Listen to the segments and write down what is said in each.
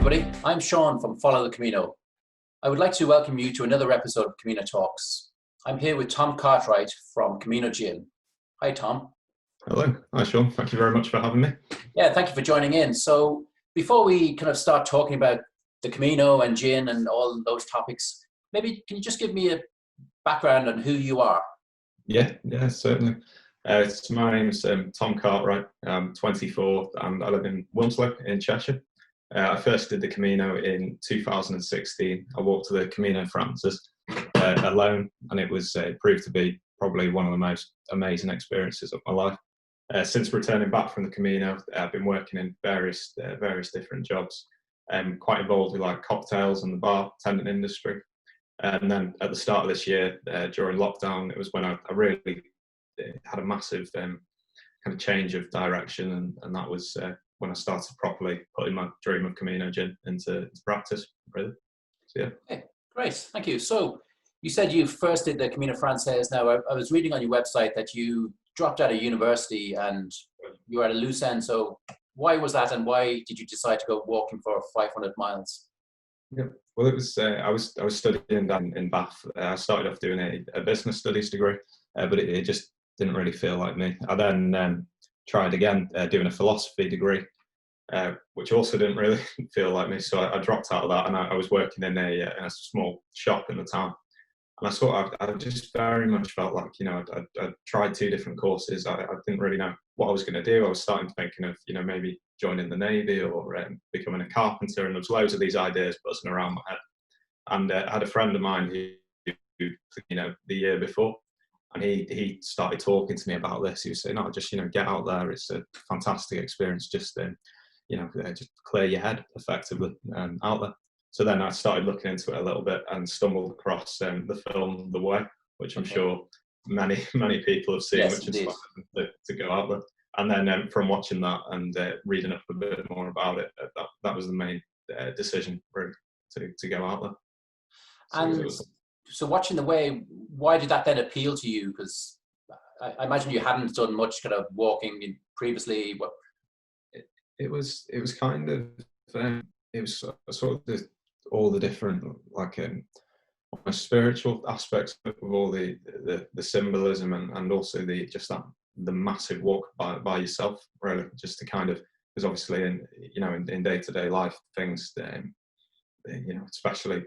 everybody, I'm Sean from Follow the Camino. I would like to welcome you to another episode of Camino Talks. I'm here with Tom Cartwright from Camino Gin. Hi, Tom. Hello. Hi, Sean. Thank you very much for having me. Yeah, thank you for joining in. So before we kind of start talking about the Camino and gin and all those topics, maybe can you just give me a background on who you are? Yeah, certainly. My name's Tom Cartwright. I'm 24 and I live in Wilmslow in Cheshire. I first did the Camino in 2016. I walked to the Camino Frances alone, and it was proved to be probably one of the most amazing experiences of my life. Since returning back from the Camino, I've been working in various different jobs. Quite involved with like cocktails and the bartending industry. And then at the start of this year, during lockdown, it was when I really had a massive kind of change of direction, and that was when I started properly putting my dream of Camino Gin into practice, really. So, yeah. Okay, great, thank you. So you said you first did the Camino Frances. Now, I was reading on your website that you dropped out of university and you were at a loose end. So why was that, and why did you decide to go walking for 500 miles? Yeah. Well, it was I was studying down in Bath. I started off doing a business studies degree, but it just didn't really feel like me. I then tried again doing a philosophy degree, which also didn't really feel like me. So I dropped out of that, and I was working in a small shop in the town. And I just very much felt like, I tried two different courses. I didn't really know what I was going to do. I was starting thinking of, maybe joining the Navy or becoming a carpenter. And there was loads of these ideas buzzing around my head. And I had a friend of mine who the year before, and he started talking to me about this. He was saying, "No, just get out there. It's a fantastic experience. Just just clear your head effectively out there." So then I started looking into it a little bit and stumbled across the film The Way, which I'm sure many people have seen, yes, which inspired to go out there. And then from watching that and reading up a bit more about it, that was the main decision really, to go out there. And so watching The Way, why did that then appeal to you? Because I imagine you hadn't done much kind of walking previously. It was kind of it was sort of all the different spiritual aspects of all the symbolism and also the massive walk by yourself, really, just to kind of, because obviously in day-to-day life things, especially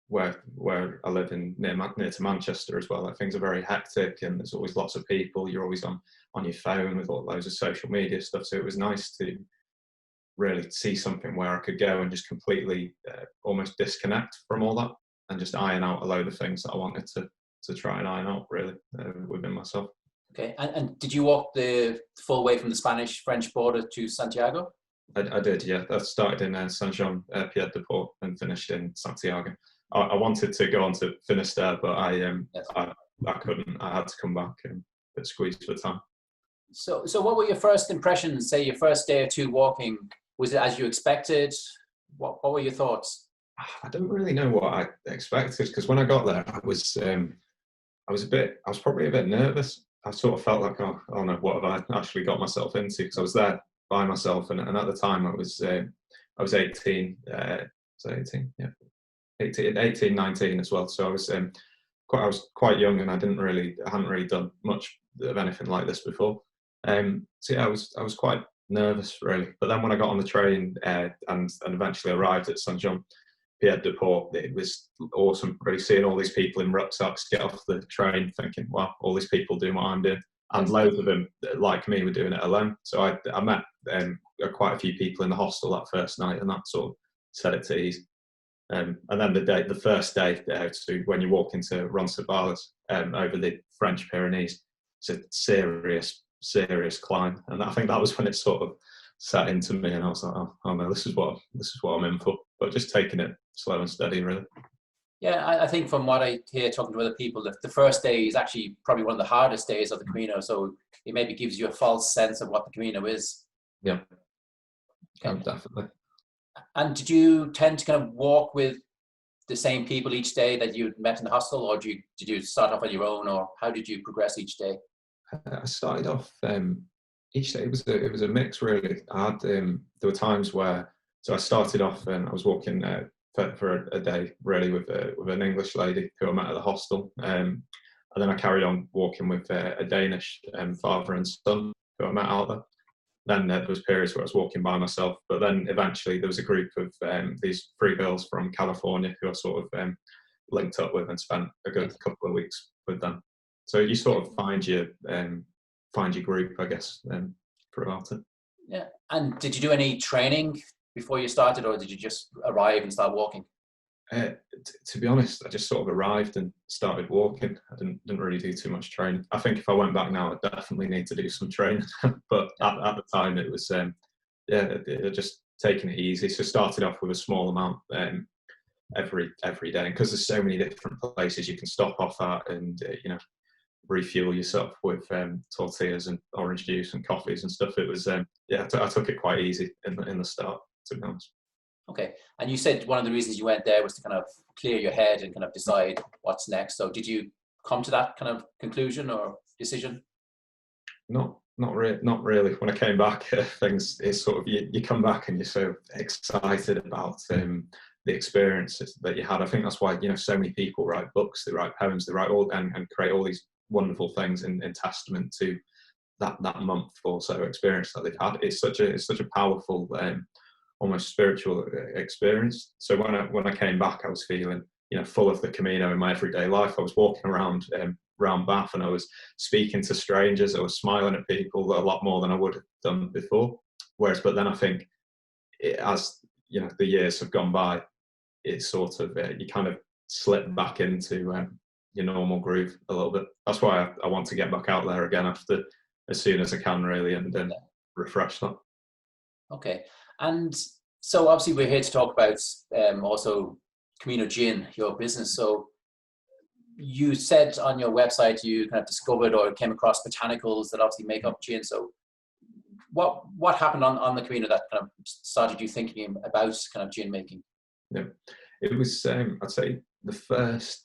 where I live near to Manchester as well, things are very hectic and there's always lots of people. You're always on your phone with all loads of social media stuff. So it was nice to really see something where I could go and just completely almost disconnect from all that and just iron out a load of things that I wanted to try and iron out really within myself. Okay, and did you walk the full way from the Spanish-French border to Santiago? I did, yeah. I started in Saint-Jean-Pied-de-Port and finished in Santiago. I wanted to go on to finish there, but I couldn't. I had to come back and get squeezed for time. So what were your first impressions, say your first day or two walking? Was it as you expected? What were your thoughts? I don't really know what I expected, because when I got there, I was probably a bit nervous. I sort of felt like, oh no, what have I actually got myself into? Because I was there by myself, and at the time I was 18, 18, 19 as well. So I was quite young, and I hadn't really done much of anything like this before. So yeah, I was quite nervous really. But then when I got on the train and eventually arrived at Saint-Jean-Pied-de-Port, it was awesome really seeing all these people in rucksacks get off the train, thinking, wow, all these people doing what I'm doing. And loads of them, like me, were doing it alone. So I met quite a few people in the hostel that first night, and that sort of set it to ease. And then the first day, so when you walk into Roncesvalles over the French Pyrenees, it's a serious climb, and I think that was when it sort of sat into me, and I was like, oh no, this is what I'm in for. But just taking it slow and steady, really. Yeah, I think from what I hear talking to other people, the first day is actually probably one of the hardest days of the Camino, so it maybe gives you a false sense of what the Camino is. Yeah, okay. Definitely. And did you tend to kind of walk with the same people each day that you met in the hostel, or did you start off on your own, or how did you progress each day? I started off each day. It was a mix really. I had there were times where So I started off and I was walking for a day really with an English lady who I met at the hostel. And then I carried on walking with a Danish father and son who I met out there. Then there was periods where I was walking by myself, but then eventually there was a group of these 3 girls from California who I sort of linked up with and spent a good couple of weeks with them. So you sort of find your group, I guess, throughout it. Yeah. And did you do any training before you started, or did you just arrive and start walking? To be honest, I just sort of arrived and started walking. I didn't really do too much training. I think if I went back now, I'd definitely need to do some training. But at the time, it was just taking it easy. So started off with a small amount every day, and because there's so many different places you can stop off at and refuel yourself with tortillas and orange juice and coffees and stuff. It was I took it quite easy in the start, to be honest. Okay. And you said one of the reasons you went there was to kind of clear your head and kind of decide what's next. So did you come to that kind of conclusion or decision? Not really. When I came back, things is sort of you come back and you're so excited about the experiences that you had. I think that's why so many people write books, they write poems, they write all and create all these wonderful things in testament to that month or so experience that they've had. It's such a powerful almost spiritual experience. So when I came back, I was feeling full of the Camino in my everyday life. I was walking around Bath and I was speaking to strangers. I was smiling at people a lot more than I would have done before. But then I think as the years have gone by, it's sort of you kind of slip back into your normal groove a little bit. That's why I want to get back out there again as soon as I can, really, and then refresh that. Okay. And so obviously we're here to talk about also Camino Gin, your business. So you said on your website you kind of discovered or came across botanicals that obviously make up gin. So what happened on the Camino that kind of started you thinking about kind of gin making? Yeah, it was I'd say the first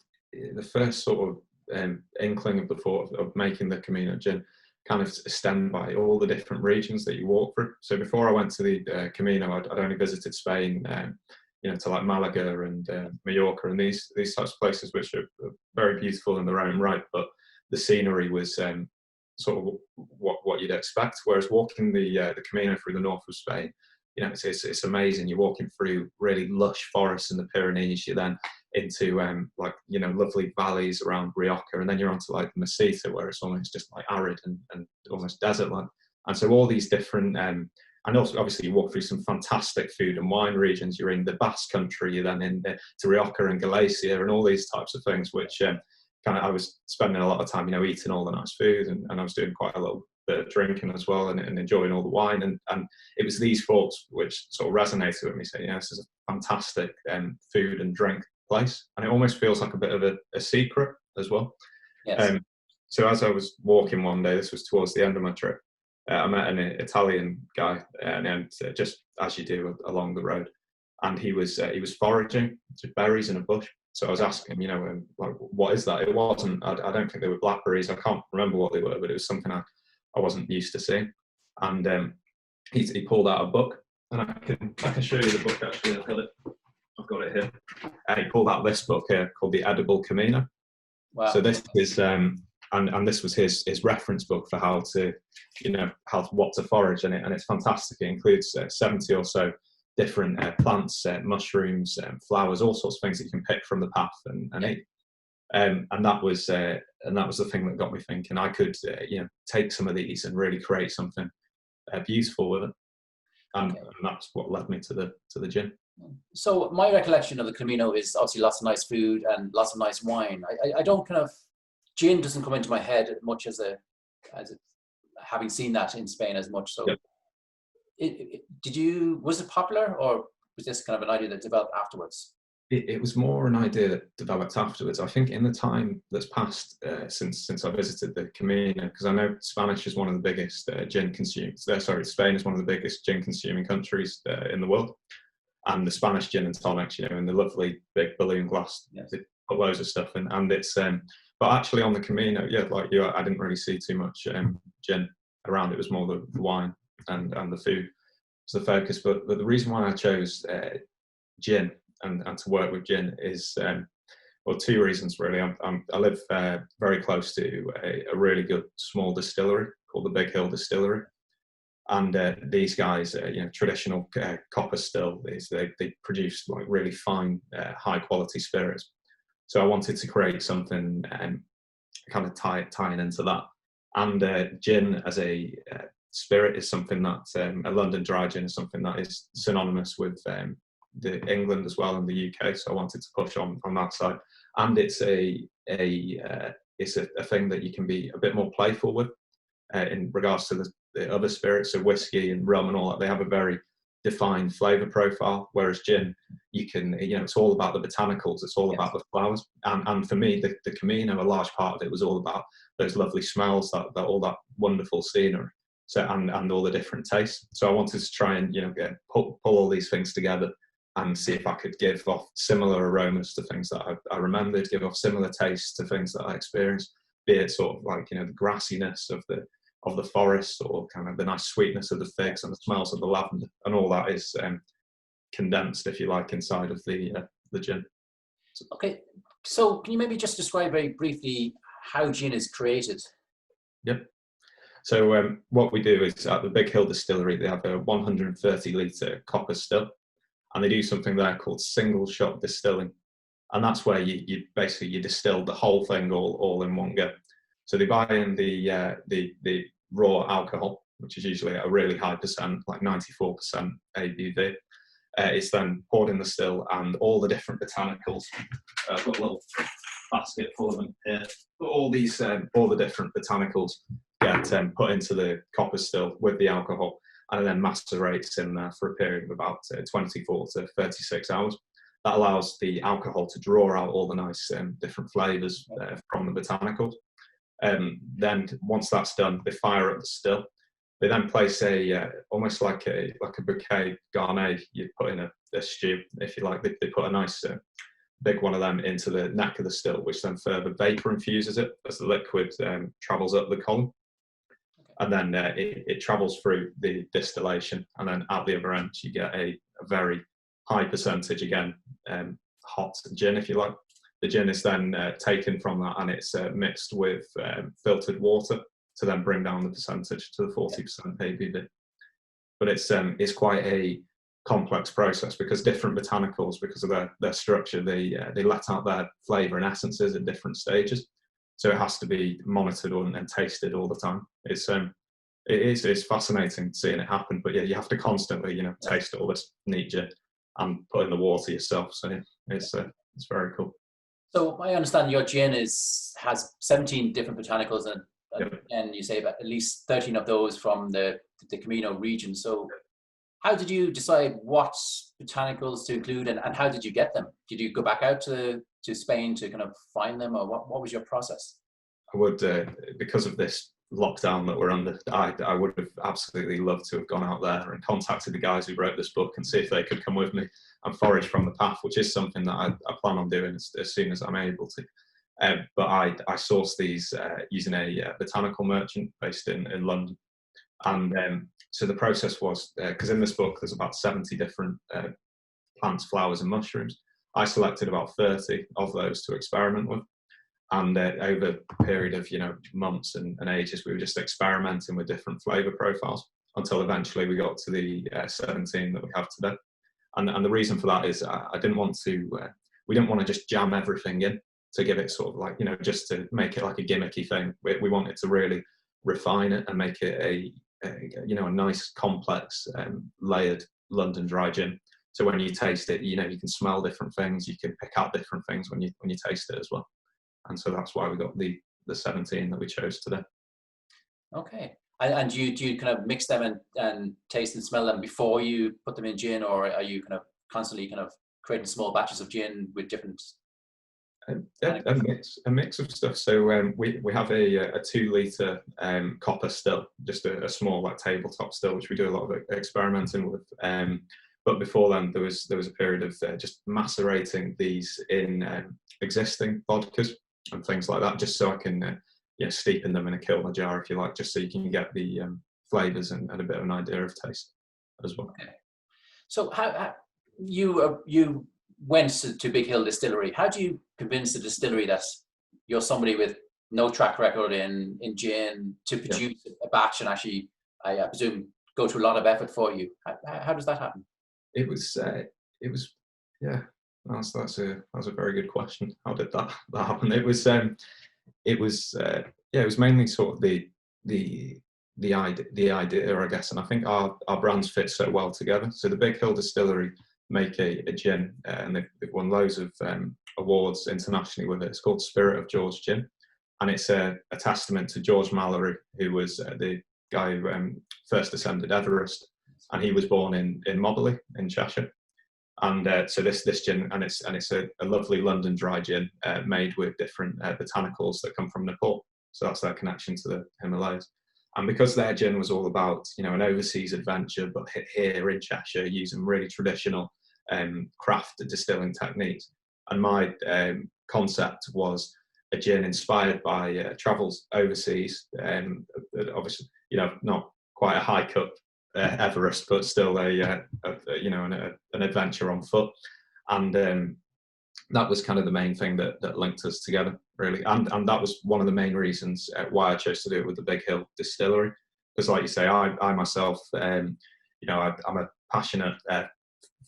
sort of inkling of the thought of making the Camino Gin kind of stemmed by all the different regions that you walk through. So before I went to the Camino, I'd only visited Spain, to like Malaga and Mallorca and these types of places, which are very beautiful in their own right, but the scenery was sort of what you'd expect. Whereas walking the Camino through the north of Spain, it's amazing. You're walking through really lush forests in the Pyrenees. You're then into lovely valleys around Rioja, and then you're onto like Mesita, where it's almost just like arid and almost desert-like. And so all these different and also obviously you walk through some fantastic food and wine regions. You're in the Basque Country, you're then in to Rioja and Galicia and all these types of things, which I was spending a lot of time eating all the nice food, and I was doing quite a little bit of drinking as well and enjoying all the wine, and it was these thoughts which sort of resonated with me, saying this is a fantastic food and drink place, and it almost feels like a bit of a secret as well. Yes. So as I was walking one day, this was towards the end of my trip, I met an Italian guy, and just as you do along the road, and he was foraging berries in a bush. So I was asking him, what is that? It wasn't. I don't think they were blackberries. I can't remember what they were, but it was something I wasn't used to seeing. And he pulled out a book, and I can show you the book actually. I've got it here. He pulled out this book here called The Edible Camino. Wow. So this is and this was his reference book for how to what to forage, and it's fantastic. It includes 70 or so different plants, mushrooms, flowers, all sorts of things that you can pick from the path and eat. And that was the thing that got me thinking I could take some of these and really create something beautiful with it. And that's what led me to the gin. So my recollection of the Camino is obviously lots of nice food and lots of nice wine. I don't gin doesn't come into my head as much as having seen that in Spain as much. So was it popular, or was this kind of an idea that developed afterwards? It was more an idea that developed afterwards. I think in the time that's passed since I visited the Camino, because I know Spanish is one of the biggest gin consumers. Spain is one of the biggest gin consuming countries in the world, and the Spanish gin and tonics, in the lovely big balloon glass, they put loads of stuff in, and it's. But actually on the Camino, like you, I didn't really see too much gin around. It was more the wine and the food. the focus. But the reason why I chose gin and to work with gin is, well, two reasons really. I live very close to a really good small distillery called the Big Hill Distillery, and these guys, traditional copper still, they produce like really fine, high quality spirits. So I wanted to create something kind of tying into that. And gin as a spirit is something that a London dry gin is something that is synonymous with the England as well and the UK. So I wanted to push on that side, and it's a thing that you can be a bit more playful with in regards to the other spirits. So whiskey and rum and all that, they have a very defined flavour profile, whereas gin, you can, it's all about the botanicals, it's all about the flowers. And for me, the Camino, a large part of it was all about those lovely smells, that all that wonderful scenery, so and all the different tastes. So I wanted to try and pull all these things together and see if I could give off similar aromas to things that I remembered, give off similar tastes to things that I experienced, be it sort of like the grassiness of the forest, or kind of the nice sweetness of the figs and the smells of the lavender, and all that is condensed, if you like, inside of the gin. Okay, so can you maybe just describe very briefly how gin is created? Yep. So what we do is at the Big Hill Distillery, they have a 130 litre copper still, and they do something there called single shot distilling, and that's where you basically distill the whole thing all in one go. So they buy in the raw alcohol, which is usually a really high percent, like 94% ABV. It's then poured in the still, and all the different botanicals. I've got a little basket full of them here. All the different botanicals get put into the copper still with the alcohol, and then macerates in there for a period of about 24 to 36 hours. That allows the alcohol to draw out all the nice different flavours from the botanicals. Then once that's done, they fire up the still. They then place almost like a bouquet garnet you put in a stew, if you like. They put a nice big one of them into the neck of the still, which then further vapour infuses it as the liquid travels up the column. And then it travels through the distillation, and then at the other end you get a very high percentage, again, hot gin, if you like. The gin is then taken from that, and it's mixed with filtered water to then bring down the percentage to the 40% ABV. But it's quite a complex process, because different botanicals, because of their structure, they let out their flavour and essences at different stages. So it has to be monitored and tasted all the time. It's fascinating seeing it happen. But yeah, you have to constantly taste all this neat gin and put in the water yourself. So yeah, it's very cool. So I understand your gin has 17 different botanicals, and Yep. and you say about at least 13 of those from the Camino region. So how did you decide what botanicals to include, and how did you get them? Did you go back out to Spain to kind of find them, or what was your process? I would, because of this lockdown that we're under, I would have absolutely loved to have gone out there and contacted the guys who wrote this book and see if they could come with me and forage from the path, which is something that I plan on doing as soon as I'm able to. But I sourced these using a botanical merchant based in London. And so the process was, because in this book there's about 70 different plants, flowers and mushrooms. I selected about 30 of those to experiment with. And over a period of months and ages, we were just experimenting with different flavour profiles until eventually we got to the 17 that we have today. And the reason for that is I didn't want to, we didn't want to just jam everything in to give it sort of like, just to make it like a gimmicky thing. We wanted to really refine it and make it a nice, complex, layered London dry gin. So when you taste it, you can smell different things. You can pick out different things when you taste it as well. And so that's why we got the 17 that we chose today. Okay. And do you kind of mix them and taste and smell them before you put them in gin, or are you kind of constantly kind of creating small batches of gin with different? A mix of stuff. So we have a 2 litre copper still, just a small like tabletop still, which we do a lot of experimenting with. But before then, there was a period of just macerating these in existing vodkas and things like that, just so I can steep in them in a kiln jar, if you like, just so you can get the flavours and a bit of an idea of taste. as well. Okay. So how you went to Big Hill Distillery. How do you convince the distillery that you're somebody with no track record in gin to produce a batch and actually, I presume, go to a lot of effort for you? How does that happen? It was, yeah. That's a very good question. How did that happen? It was mainly sort of the idea, I guess, and I think our brands fit so well together. So the Big Hill Distillery make a gin, and they've won loads of awards internationally with it. It's called Spirit of George Gin, and it's a testament to George Mallory, who was the guy who first ascended Everest, and he was born in Moberley in Cheshire. And so this gin, and it's a lovely London dry gin made with different botanicals that come from Nepal. So that's their connection to the Himalayas. And because their gin was all about, an overseas adventure, but here in Cheshire, using really traditional craft distilling techniques. And my concept was a gin inspired by travels overseas. Obviously, not quite a high cup Everest, but still an adventure on foot. And that was kind of the main thing that linked us together, really. And that was one of the main reasons why I chose to do it with the Big Hill Distillery. Because like you say, I myself, I'm a passionate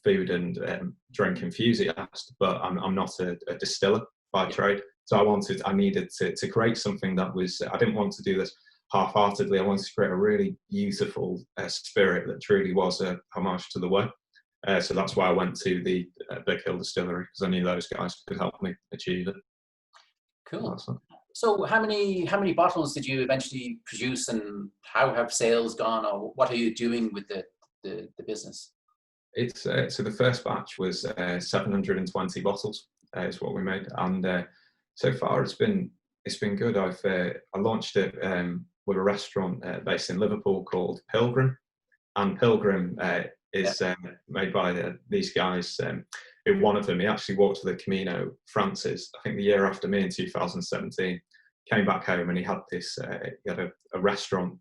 food and drink enthusiast, but I'm not a distiller by trade. So I needed to create something that was, I didn't want to do this half-heartedly. I wanted to create a really beautiful spirit that truly was a homage to the way. So that's why I went to the Big Hill Distillery, because I knew those guys could help me achieve it. Cool. So how many bottles did you eventually produce, and how have sales gone, or what are you doing with the business? It's so the first batch was 720 bottles is what we made, and so far it's been good. I launched it with a restaurant based in Liverpool called Pilgrim, and Pilgrim is made by these guys. One of them, he actually walked to the Camino Frances, I think the year after me in 2017, came back home, and he had this, he had a restaurant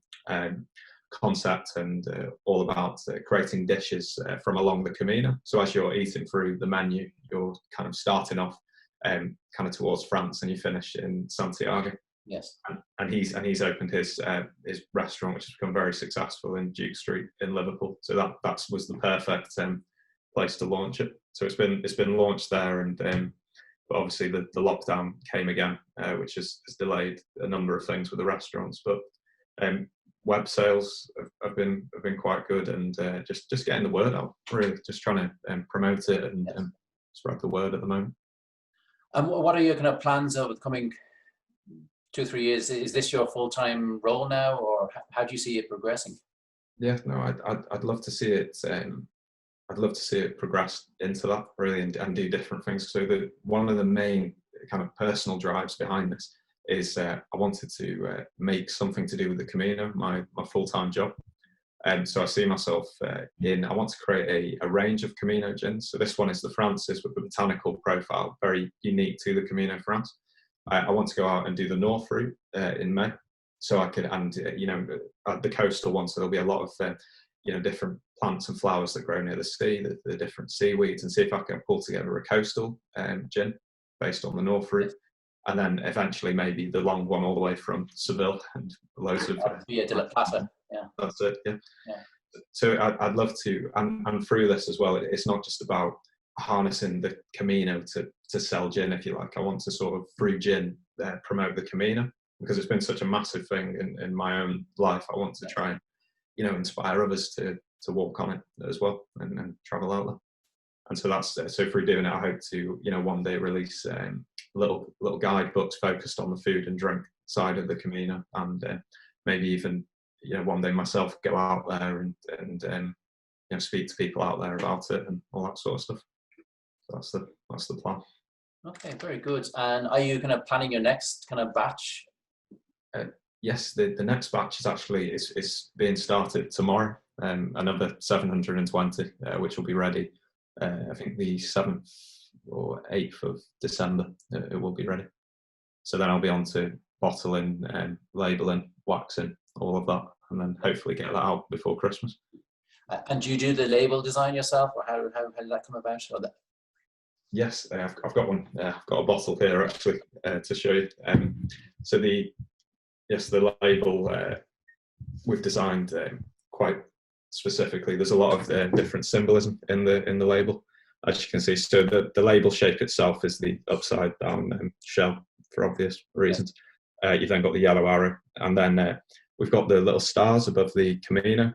concept, and all about creating dishes from along the Camino. So as you're eating through the menu, you're kind of starting off kind of towards France, and you finish in Santiago. Yes. And he's opened his restaurant, which has become very successful, in Duke Street in Liverpool. So that was the perfect place to launch it. So it's been launched there, and but obviously the lockdown came again, which has delayed a number of things with the restaurants. But web sales have been quite good, and just getting the word out, really, just trying to promote it and spread the word at the moment. And what are your kind of plans over the coming 2-3 years? Is this your full-time role now, or how do you see it progressing? Yeah, no, I'd love to see it. I'd love to see it progress into that, really, and do different things. So one of the main kind of personal drives behind this is I wanted to make something to do with the Camino my full-time job. So I see myself I want to create a range of Camino gins. So this one is the Frances with the botanical profile, very unique to the Camino France. I want to go out and do the North route in May. So I could, and the coastal one, so there'll be a lot of different plants and flowers that grow near the sea, the different seaweeds, and see if I can pull together a coastal gin based on the North route. And then eventually maybe the long one all the way from Seville and loads of Via de la Plata. Yeah, that's it. Yeah. So I'd love to, and through this as well, it's not just about harnessing the Camino to sell gin, if you like. I want to sort of, through gin, promote the Camino, because it's been such a massive thing in my own life. I want to try and inspire others to walk on it as well, and travel out there. And so that's so through doing it, I hope to one day release little guidebooks focused on the food and drink side of the Camino, and maybe even one day myself go out there and speak to people out there about it and all that sort of stuff. So that's the plan. Okay, very good. And are you kind of planning your next kind of batch? Yes, the next batch is actually is being started tomorrow. Another 720, which will be ready. I think the 7th or 8th of December, it will be ready. So then I'll be on to bottling, labeling, waxing, all of that, and then hopefully get that out before Christmas. And do you do the label design yourself, or how did that come about? Or Yes, I've got one. I've got a bottle here actually to show you. So the label we've designed quite specifically. There's a lot of different symbolism in the label, as you can see. So the label shape itself is the upside down shell for obvious reasons. You've then got the yellow arrow, and then we've got the little stars above the Camino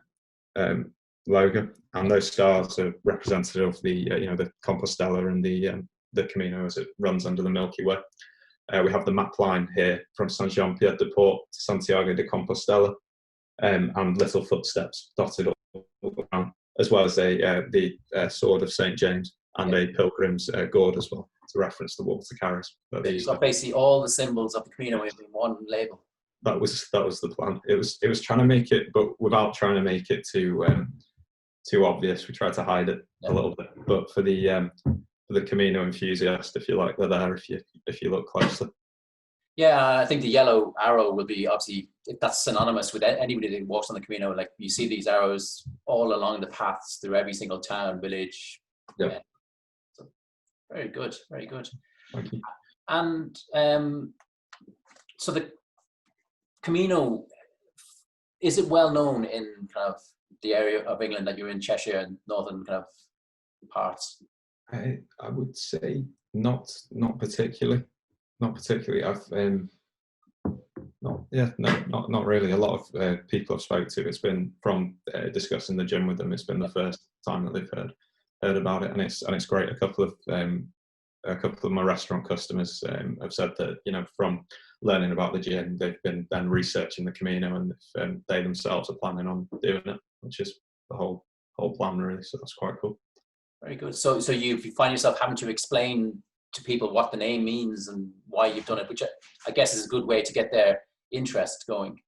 logo, and those stars are representative of the the Compostela and the Camino as it runs under the Milky Way. We have the map line here from Saint Jean Pied de Port to Santiago de Compostela, and little footsteps dotted all around, as well as the sword of Saint James and a pilgrim's gourd as well, to reference the water carriers. So basically, all the symbols of the Camino in one label. That was the plan. It was trying to make it, but without trying to make it too obvious. We tried to hide it a little bit, but for the Camino enthusiast, if you like, they're there if you look closely. Yeah, I think the yellow arrow will be obviously, that's synonymous with anybody that walks on the Camino. Like, you see these arrows all along the paths through every single town, village. Yeah. So, very good, very good. Thank you. And so the Camino, is it well known in kind of the area of England that you're in, Cheshire and northern kind of parts? I would say not particularly. Not particularly. I've not really. A lot of people I've spoke to, it's been from discussing the gin with them. It's been the first time that they've heard about it, and it's great. A couple of my restaurant customers have said that from learning about the gin, they've been then researching the Camino, and they themselves are planning on doing it, which is the whole plan really. So that's quite cool. Very good. So you find yourself having to explain to people what the name means and why you've done it, which I guess is a good way to get their interest going.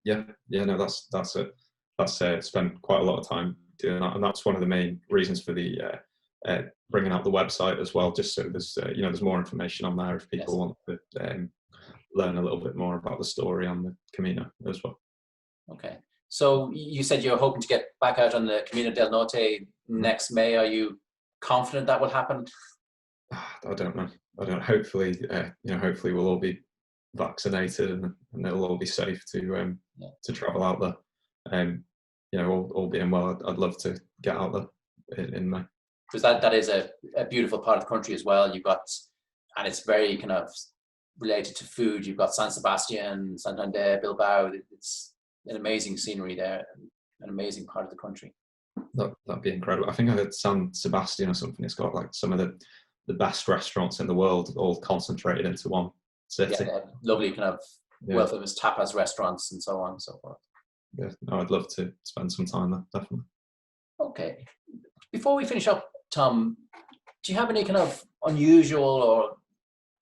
Yeah, no, that's it. That's spent quite a lot of time doing that, and that's one of the main reasons for the bringing out the website as well, just so there's more information on there if people want to learn a little bit more about the story on the Camino as well. Okay, so you said you're hoping to get back out on the Camino del Norte next May. Are you confident that will happen? I don't know. Hopefully, hopefully we'll all be vaccinated and it'll all be safe to travel out there. All being well, I'd love to get out there in May. Because that is a beautiful part of the country as well. You've got, and it's very kind of related to food. You've got San Sebastian, Santander, Bilbao. It's an amazing scenery there, an amazing part of the country. That'd be incredible. I think I heard San Sebastian or something. It's got like some of the best restaurants in the world all concentrated into one city. Yeah, lovely kind of world famous tapas restaurants and so on and so forth. Yeah, no, I'd love to spend some time there, definitely. Okay. Before we finish up, Tom, do you have any kind of unusual, or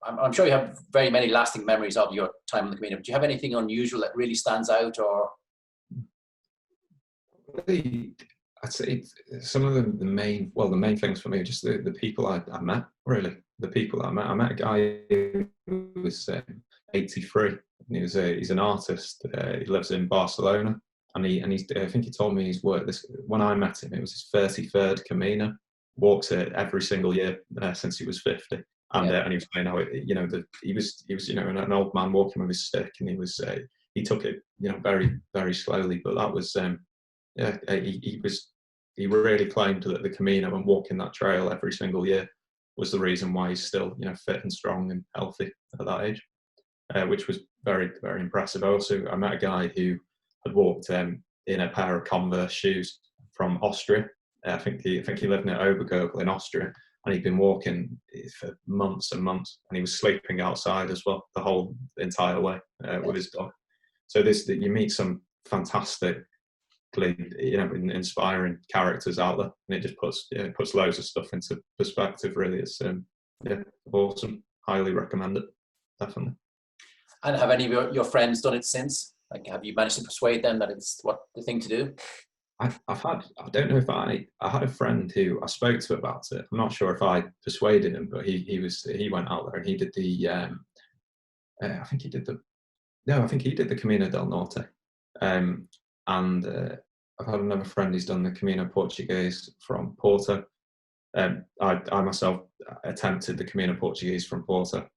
I'm sure you have very many lasting memories of your time on the Camino, but do you have anything unusual that really stands out? Or I'd say some of the main things for me are just the people I met, really. The people I met. I met a guy who was 83, and he's an artist. He lives in Barcelona, and I think he told me he's worked this. When I met him, it was his 33rd Camino. Walks it every single year since he was 50, and he was saying how he was an old man walking with his stick, and he took it very, very slowly, but that was he really claimed that the Camino and walking that trail every single year was the reason why he's still fit and strong and healthy at that age, which was very, very impressive. I met a guy who had walked in a pair of Converse shoes from Austria. I think he lived near Obergurgl in Austria, and he'd been walking for months and months, and he was sleeping outside as well the whole entire way with his dog. So you meet some fantastic, inspiring characters out there, and it just puts loads of stuff into perspective. Really, it's awesome. Highly recommend it, definitely. And have any of your friends done it since? Like, have you managed to persuade them that it's the thing to do? I don't know if I had a friend who I spoke to about it. I'm not sure if I persuaded him, but he went out there and he did I think he did the Camino del Norte, and I've had another friend who's done the Camino Portuguese from Porto. I myself attempted the Camino Portuguese from Porto,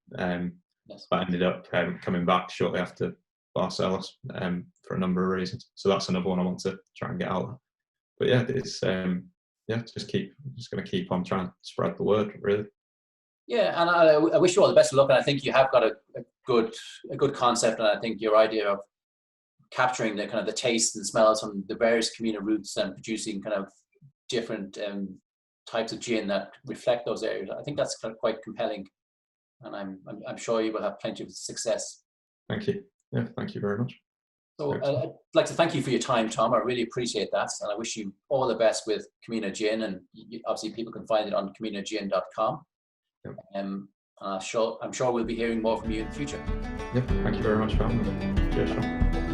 Yes. but ended up coming back shortly after Barcelos for a number of reasons. So that's another one I want to try and get out of. But yeah, it's just going to keep on trying to spread the word, really. Yeah, and I wish you all the best of luck. And I think you have got a good concept, and I think your idea of capturing the kind of the tastes and smells from the various Camino routes and producing kind of different types of gin that reflect those areas, I think that's quite compelling, and I'm sure you will have plenty of success. Thank you. Yeah, thank you very much. So I'd like to thank you for your time, Tom. I really appreciate that, and I wish you all the best with Camino Gin. And obviously, people can find it on CaminoGin.com. Yep. I'm sure we'll be hearing more from you in the future. Yep. Thank you very much for having me. Cheers, Sean.